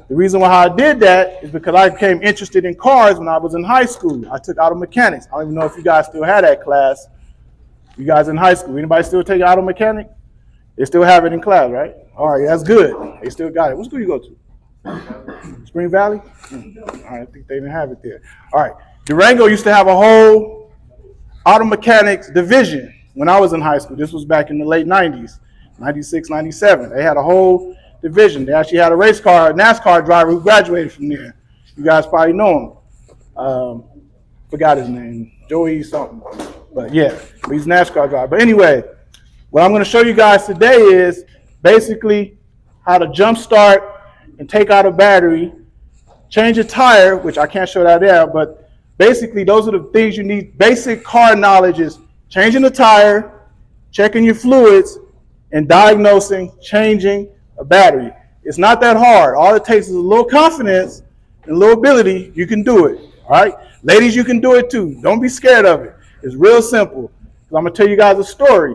The reason why I did that is because I became interested in cars when I was in high school. I took auto mechanics. I don't even know if you guys still had that class. You guys in high school, anybody still take auto mechanic? They still have it in class, right? All right, that's good. They still got it. What school you go to? Spring Valley? All right, I think they didn't have it there. All right, Durango used to have a whole auto mechanics division when I was in high school. This was back in the late 90s, 96, 97. They had a whole division. They actually had a race car, NASCAR driver who graduated from there. You guys probably know him. Forgot his name, Joey something. But yeah, he's a NASCAR driver. But anyway, what I'm going to show you guys today is basically how to jump start and take out a battery, change a tire, which I can't show that there, but basically those are the things you need. Basic car knowledge is changing the tire, checking your fluids, and diagnosing, changing a battery. It's not that hard. All it takes is a little confidence and a little ability. You can do it. All right, ladies, you can do it too. Don't be scared of it. It's real simple. I'm gonna tell you guys a story.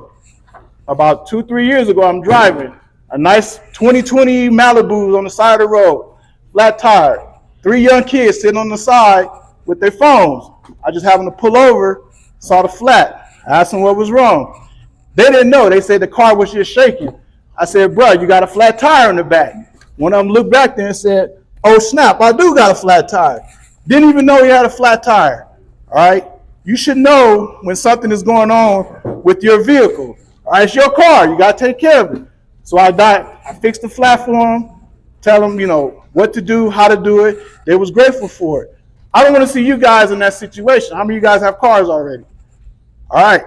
About 2-3 years ago, I'm driving a nice 2020 Malibu on the side of the road, flat tire. 3 young kids sitting on the side with their phones. I just happened to pull over, saw the flat. I asked them what was wrong. They didn't know. They said the car was just shaking. I said, bro, you got a flat tire in the back. One of them looked back there and said, oh, snap, I do got a flat tire. Didn't even know he had a flat tire. All right? You should know when something is going on with your vehicle. All right, it's your car. You got to take care of it. So I fixed the flat for them, tell them, what to do, how to do it. They was grateful for it. I don't want to see you guys in that situation. How many of you guys have cars already? All right.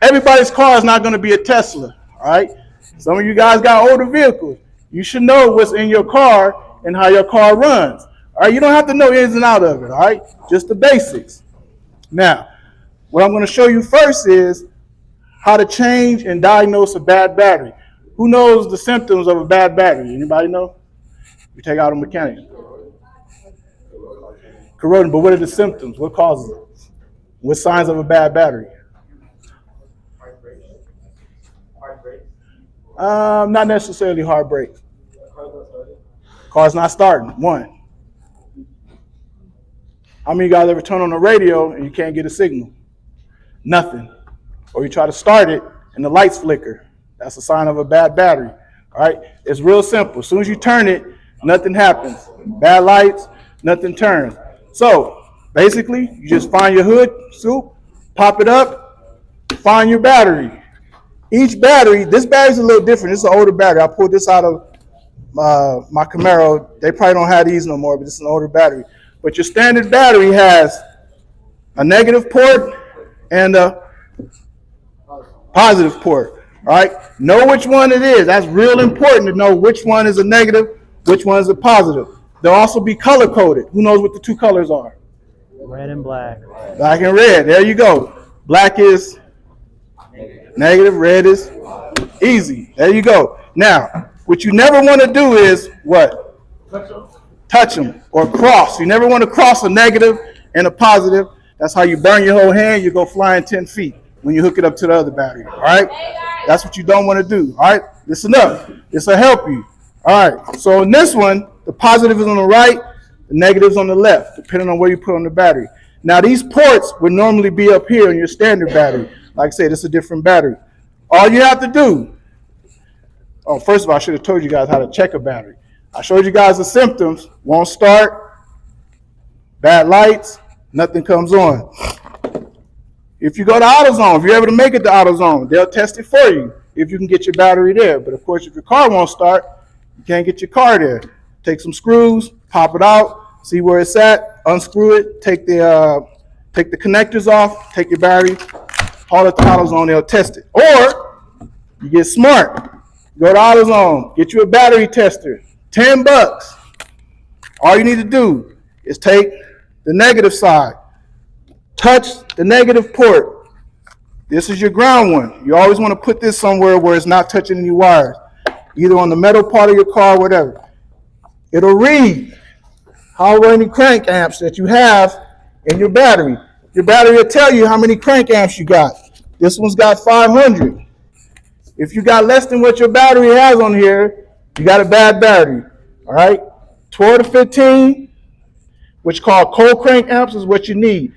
Everybody's car is not going to be a Tesla. All right. Some of you guys got older vehicles. You should know what's in your car and how your car runs. All right. You don't have to know ins and out of it. All right. Just the basics. Now, what I'm going to show you first is how to change and diagnose a bad battery. Who knows the symptoms of a bad battery? Anybody know? You take out a mechanic. Corroding, but what are the symptoms? What causes it? What signs of a bad battery? Not necessarily hard brakes. Car's not starting. One. How many of you guys ever turn on the radio and you can't get a signal? Nothing. Or you try to start it and the lights flicker. That's a sign of a bad battery. All right? It's real simple. As soon as you turn it, nothing happens. Bad lights, nothing turns. So basically, you just find your hood soup, pop it up, find your battery. Each battery, this battery's a little different. It's an older battery. I pulled this out of my Camaro. They probably don't have these no more, but it's an older battery. But your standard battery has a negative port and a positive port. All right? Know which one it is. That's real important to know which one is a negative, which one is a positive. They'll also be color coded. Who knows what the two colors are? Red and black. Black and red. There you go. Black is negative, red is easy. There you go. Now, what you never want to do is what? Touch them or cross. You never want to cross a negative and a positive. That's how you burn your whole hand. You go flying 10 feet when you hook it up to the other battery. All right? That's what you don't want to do. All right? Listen up. This will help you. All right. So in this one, the positive is on the right, the negative is on the left, depending on where you put on the battery. Now, these ports would normally be up here in your standard battery. Like I said, it's a different battery. All you have to do, first of all, I should have told you guys how to check a battery. I showed you guys the symptoms. Won't start, bad lights, nothing comes on. If you go to AutoZone, if you're able to make it to AutoZone, they'll test it for you if you can get your battery there. But of course, if your car won't start, you can't get your car there. Take some screws, pop it out, see where it's at, unscrew it, take the connectors off, take your battery, haul it to AutoZone, they'll test it. Or you get smart. Go to AutoZone, get you a battery tester, $10. All you need to do is take the negative side, touch the negative port. This is your ground one. You always want to put this somewhere where it's not touching any wires, either on the metal part of your car or whatever. It'll read how many crank amps that you have in your battery. Your battery will tell you how many crank amps you got. This one's got 500. If you got less than what your battery has on here, you got a bad battery. All right? 12 to 15, which called cold crank amps, is what you need.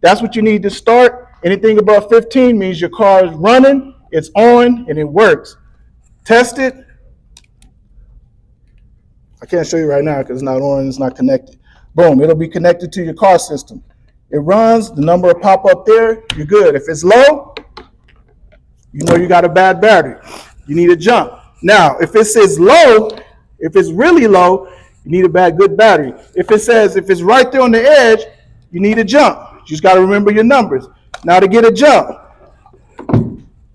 That's what you need to start. Anything above 15 means your car is running, it's on, and it works. Test it. I can't show you right now because it's not on, it's not connected. Boom, it'll be connected to your car system. It runs, the number will pop up there, you're good. If it's low, you know you got a bad battery. You need a jump. Now, if it says low, if it's really low, you need a good battery. If it's right there on the edge, you need a jump. You just got to remember your numbers. Now, to get a jump,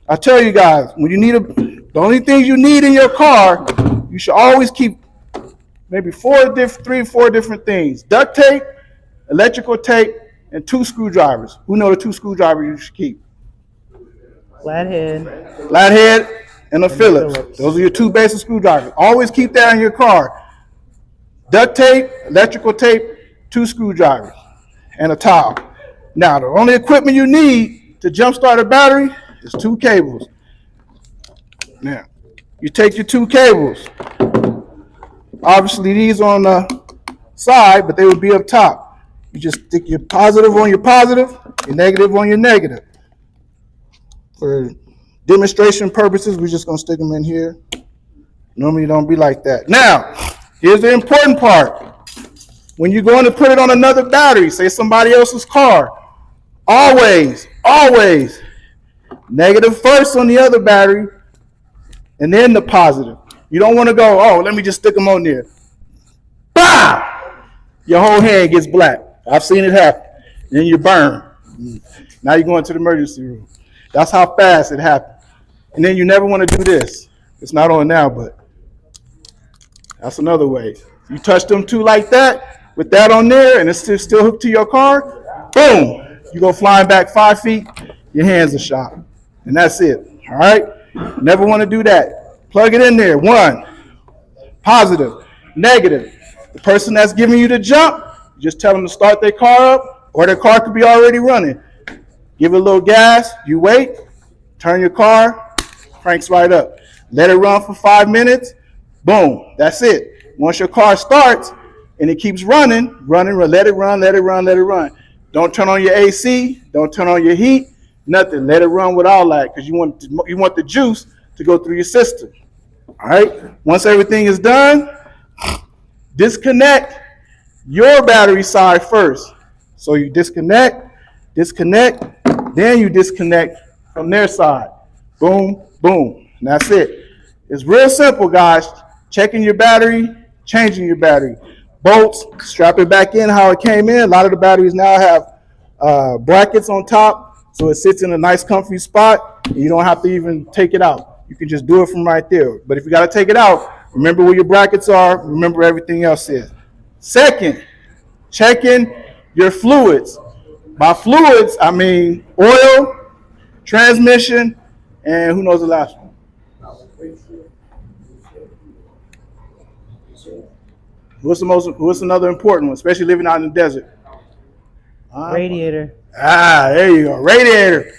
I tell you guys, when you need the only things you need in your car, you should always keep maybe 3 or 4 different things: duct tape, electrical tape, and 2 screwdrivers. Who know the 2 screwdrivers you should keep? Flathead, and a Phillips. Those are your 2 basic screwdrivers. Always keep that in your car. Duct tape, electrical tape, 2 screwdrivers, and a towel. Now, the only equipment you need to jumpstart a battery is 2 cables. Now, you take your 2 cables. Obviously, these are on the side, but they would be up top. You just stick your positive on your positive, your negative on your negative. For demonstration purposes, we're just going to stick them in here. Normally, don't be like that. Now, here's the important part. When you're going to put it on another battery, say somebody else's car, always negative first on the other battery, and then the positive. You don't want to go, oh, let me just stick them on there. Bah! Your whole hand gets black. I've seen it happen. Then you burn. Now you're going to the emergency room. That's how fast it happened. And then you never want to do this. It's not on now, but that's another way. You touch them 2 like that, with that on there, and it's still hooked to your car, boom, you go flying back 5 feet, your hands are shot. And that's it, all right? Never want to do that. Plug it in there. 1, positive, negative. The person that's giving you the jump, just tell them to start their car up, or their car could be already running. Give it a little gas, you wait, turn your car, cranks right up. Let it run for 5 minutes, boom, that's it. Once your car starts and it keeps running, let it run. Don't turn on your AC, don't turn on your heat, nothing. Let it run with all that, because you want the juice to go through your system. All right? Once everything is done, disconnect your battery side first. So you disconnect, then you disconnect from their side. Boom, boom. And that's it. It's real simple, guys. Checking your battery, changing your battery. Bolts, strap it back in how it came in. A lot of the batteries now have brackets on top, so it sits in a nice comfy spot, and you don't have to even take it out. You can just do it from right there. But if you got to take it out, remember where your brackets are, remember everything else is. Second, checking your fluids. By fluids, I mean oil, transmission, and who knows the last one? What's another important one, especially living out in the desert? radiator. There you go. Radiator.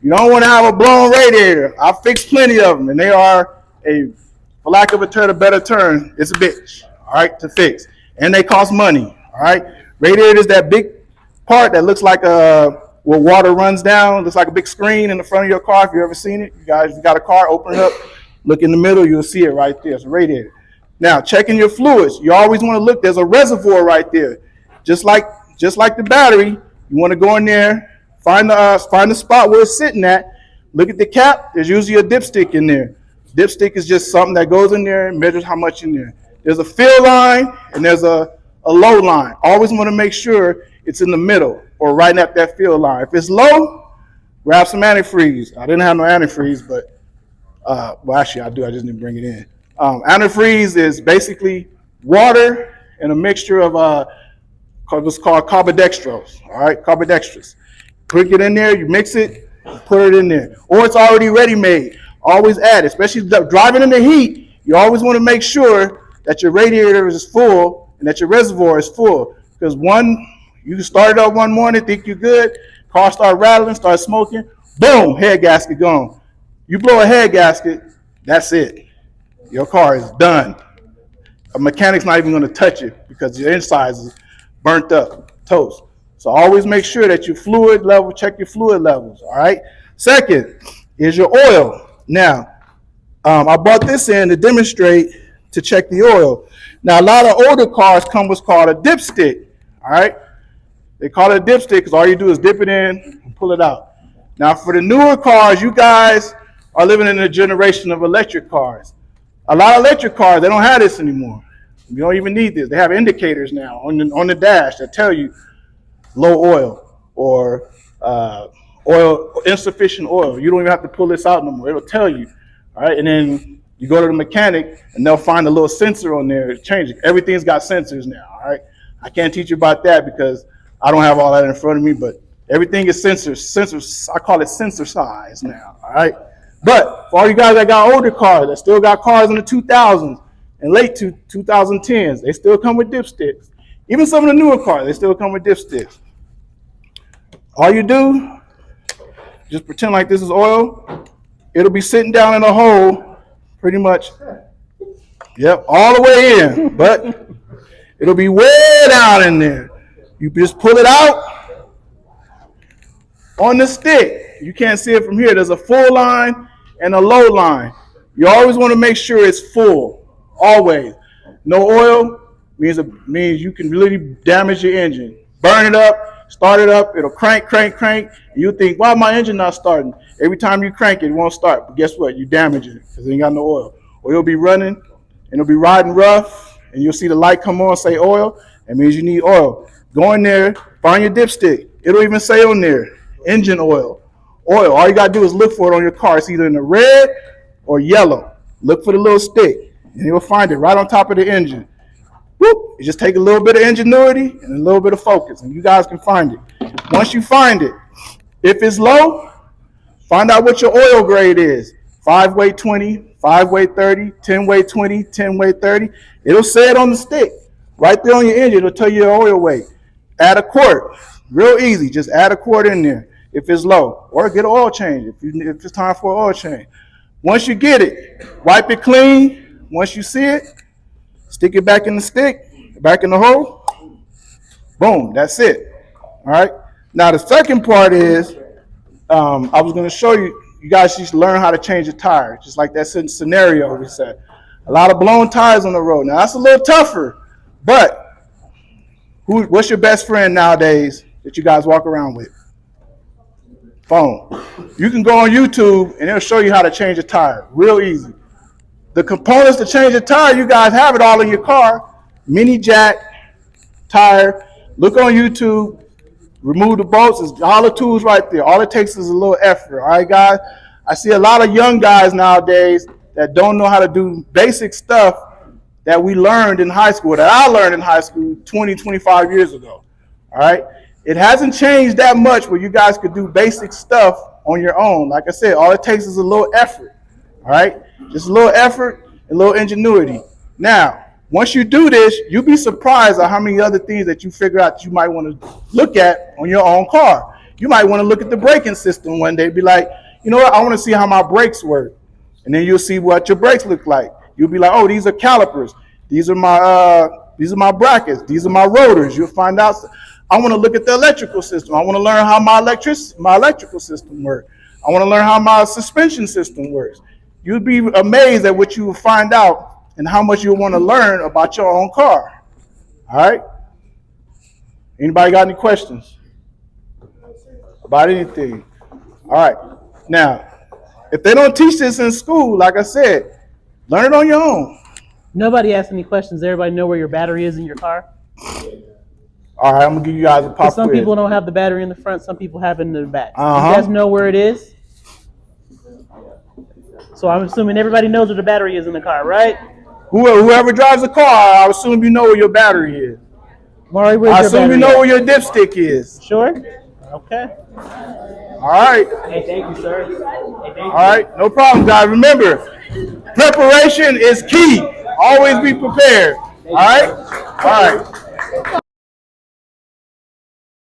You don't want to have a blown radiator. I've fixed plenty of them, and they are for lack of a better term, it's a bitch, all right, to fix. And they cost money, all right? Radiator is that big part that looks like where water runs down, looks like a big screen in the front of your car. If you've ever seen it, you guys, if you got a car, open it up, look in the middle, you'll see it right there. It's a radiator. Now, checking your fluids. You always want to look, there's a reservoir right there. Just like the battery, you want to go in there, find the spot where it's sitting at, look at the cap, there's usually a dipstick in there. Dipstick is just something that goes in there and measures how much in there. There's a fill line and there's a low line. Always want to make sure it's in the middle or right at that fill line. If it's low, grab some antifreeze. I didn't have no antifreeze, but well, actually I do. I just didn't bring it in. Antifreeze is basically water and a mixture of what's called carbodextrose. All right, carbodextrose. Put it in there. You mix it. Put it in there, or it's already ready-made. Always add, especially driving in the heat. You always want to make sure that your radiator is full and that your reservoir is full. Because you can start it up one morning, think you're good, car start rattling, start smoking, boom, head gasket gone. You blow a head gasket, that's it. Your car is done. a mechanic's not even going to touch it because your insides is burnt up, toast. So always make sure that your fluid level, check your fluid levels, all right? Second is your oil. Now, I brought this in to demonstrate to check the oil. Now, a lot of older cars come what's called a dipstick, all right? They call it a dipstick because all you do is dip it in and pull it out. Now, for the newer cars, you guys are living in a generation of electric cars. A lot of electric cars, they don't have this anymore. You don't even need this. They have indicators now on the dash that tell you low oil or insufficient oil. You don't even have to pull this out no more. It'll tell you, all right? And then you go to the mechanic and they'll find a little sensor on there to change it. Everything's got sensors now, all right? I can't teach you about that because I don't have all that in front of me, but everything is sensors. I call it sensor size now, all right? But for all you guys that got older cars, that still got cars in the 2000s and late 2010s, they still come with dipsticks. Even some of the newer cars, they still come with dipsticks. All you do, just pretend like this is oil. It'll be sitting down in a hole pretty much, yep, all the way in, but it'll be way down in there. You just pull it out on the stick. You can't see it from here. There's a full line and a low line. You always want to make sure it's full, always. No oil means you can really damage your engine. Burn it up, start it up, it'll crank. And you think, why my engine not starting? Every time you crank it, it won't start. But guess what? You damage it because it ain't got no oil. Or you'll be running and it'll be riding rough and you'll see the light come on, say oil. That means you need oil. Go in there, find your dipstick. It'll even say on there, engine oil. Oil, all you gotta do is look for it on your car. It's either in the red or yellow. Look for the little stick and you'll find it right on top of the engine. Whoop, you just take a little bit of ingenuity and a little bit of focus and you guys can find it. Once you find it, if it's low, find out what your oil grade is. 5-way 20, 5-way 30, 10-way 20, 10-way 30. It'll say it on the stick. Right there on your engine, it'll tell you your oil weight. Add a quart. Real easy. Just add a quart in there if it's low. Or get an oil change if it's time for an oil change. Once you get it, wipe it clean. Once you see it, stick it back in the stick, back in the hole. Boom, that's it. All right. Now the second part is, I was going to show you, you guys need to learn how to change a tire, just like that scenario we said. A lot of blown tires on the road. Now that's a little tougher, but what's your best friend nowadays that you guys walk around with? Phone. You can go on YouTube and it'll show you how to change a tire. Real easy. The components to change a tire, you guys have it all in your car. Mini jack, tire. Look on YouTube. Remove the bolts. It's all the tools right there. All it takes is a little effort. All right, guys? I see a lot of young guys nowadays that don't know how to do basic stuff that we learned in high school, that I learned in high school 20, 25 years ago. All right? It hasn't changed that much where you guys could do basic stuff on your own. Like I said, all it takes is a little effort. All right? Just a little effort and a little ingenuity. Now, once you do this, you'll be surprised at how many other things that you figure out you might want to look at on your own car. You might want to look at the braking system one day, be like, you know what, I want to see how my brakes work. And then you'll see what your brakes look like. You'll be like, oh, these are calipers. These are my brackets. These are my rotors. You'll find out. I want to look at the electrical system. I want to learn how my electrical system works. I want to learn how my suspension system works. You'll be amazed at what you will find out and how much you'll want to learn about your own car. All right? Anybody got any questions about anything? All right. Now, if they don't teach this in school, like I said, learn it on your own. Nobody asked any questions. Everybody know where your battery is in your car? All right, I'm going to give you guys a pop quiz. Some people don't have the battery in the front. Some people have it in the back. You Uh-huh. guys know where it is? So I'm assuming everybody knows where the battery is in the car, right? Whoever drives a car, I assume you know where your battery is. Maury, where's I your assume battery you know at? where your dipstick is. Sure? Okay. All right. Hey, thank you, sir. Hey, thank you. All right. No problem, guys. Remember, preparation is key. Always be prepared. All right? All right.